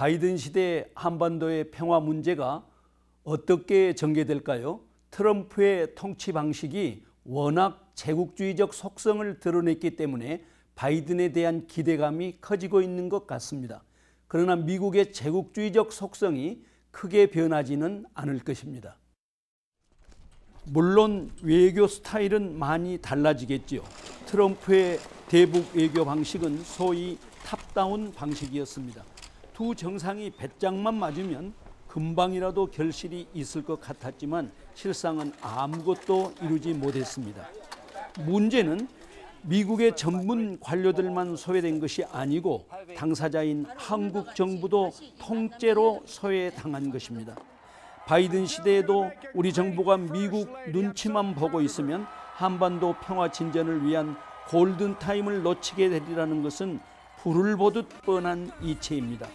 바이든 시대 한반도의 평화 문제가 어떻게 전개될까요? 트럼프의 통치 방식이 워낙 제국주의적 속성을 드러냈기 때문에 바이든에 대한 기대감이 커지고 있는 것 같습니다. 그러나 미국의 제국주의적 속성이 크게 변하지는 않을 것입니다. 물론 외교 스타일은 많이 달라지겠지요. 트럼프의 대북 외교 방식은 소위 탑다운 방식이었습니다. 두 정상이 배짱만 맞으면 금방이라도 결실이 있을 것 같았지만 실상은 아무것도 이루지 못했습니다. 문제는 미국의 전문 관료들만 소외된 것이 아니고 당사자인 한국 정부도 통째로 소외당한 것입니다. 바이든 시대에도 우리 정부가 미국 눈치만 보고 있으면 한반도 평화 진전을 위한 골든타임을 놓치게 되리라는 것은 불을 보듯 뻔한 이치입니다.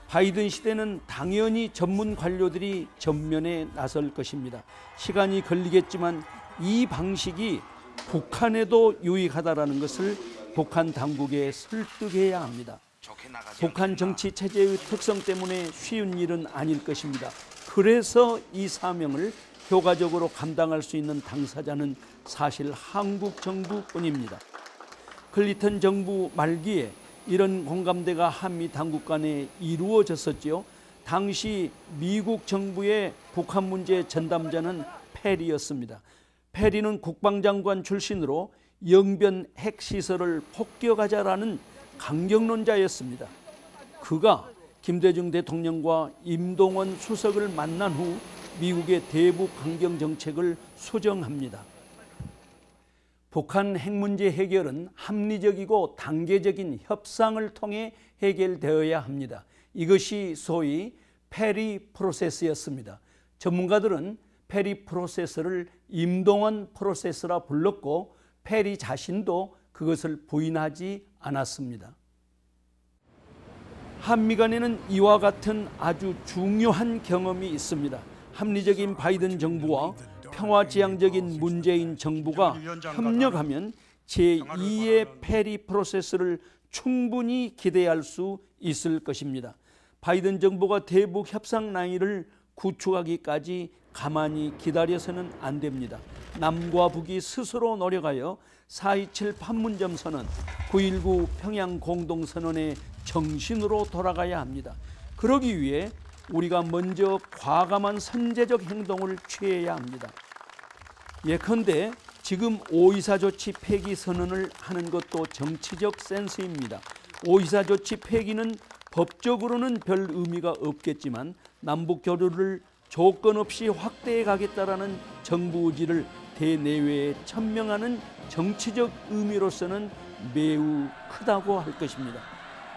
바이든 시대는 당연히 전문 관료들이 전면에 나설 것입니다. 시간이 걸리겠지만 이 방식이 북한에도 유익하다라는 것을 북한 당국에 설득해야 합니다. 북한 정치 체제의 특성 때문에 쉬운 일은 아닐 것입니다. 그래서 이 사명을 효과적으로 감당할 수 있는 당사자는 사실 한국 정부뿐입니다. 클린턴 정부 말기에 이런 공감대가 한미 당국 간에 이루어졌었지요. 당시 미국 정부의 북한 문제 전담자는 페리였습니다. 페리는 국방장관 출신으로 영변 핵시설을 폭격하자라는 강경론자였습니다. 그가 김대중 대통령과 임동원 수석을 만난 후 미국의 대북 강경 정책을 수정합니다. 북한 핵 문제 해결은 합리적이고 단계적인 협상을 통해 해결되어야 합니다. 이것이 소위 페리 프로세스였습니다. 전문가들은 페리 프로세스를 임동원 프로세스라 불렀고 페리 자신도 그것을 부인하지 않았습니다. 한미 간에는 이와 같은 아주 중요한 경험이 있습니다. 합리적인 바이든 정부와 평화지향적인 문재인 정부가 협력하면 제2의 페리 프로세스를 충분히 기대할 수 있을 것입니다. 바이든 정부가 대북 협상 라인을 구축하기까지 가만히 기다려서는 안 됩니다. 남과 북이 스스로 노력하여 4.27 판문점 선언, 9.19 평양 공동선언의 정신으로 돌아가야 합니다. 그러기 위해 우리가 먼저 과감한 선제적 행동을 취해야 합니다. 예컨대 지금 5.24 조치 폐기 선언을 하는 것도 정치적 센스입니다. 5.24 조치 폐기는 법적으로는 별 의미가 없겠지만 남북 교류를 조건 없이 확대해 가겠다라는 정부 의지를 대내외에 천명하는 정치적 의미로서는 매우 크다고 할 것입니다.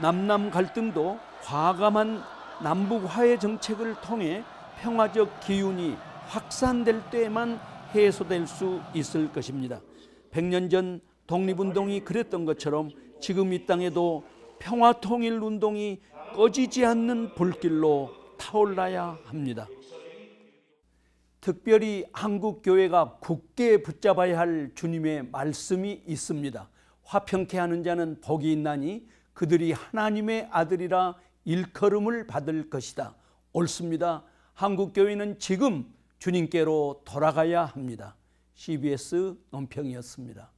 남남 갈등도 과감한 남북 화해 정책을 통해 평화적 기운이 확산될 때만 해소될 수 있을 것입니다. 100년 전 독립운동이 그랬던 것처럼 지금 이 땅에도 평화통일운동이 꺼지지 않는 불길로 타올라야 합니다. 특별히 한국교회가 굳게 붙잡아야 할 주님의 말씀이 있습니다. 화평케 하는 자는 복이 있나니 그들이 하나님의 아들이라 일컬음을 받을 것이다. 옳습니다. 한국교회는 지금 주님께로 돌아가야 합니다. CBS 논평이었습니다.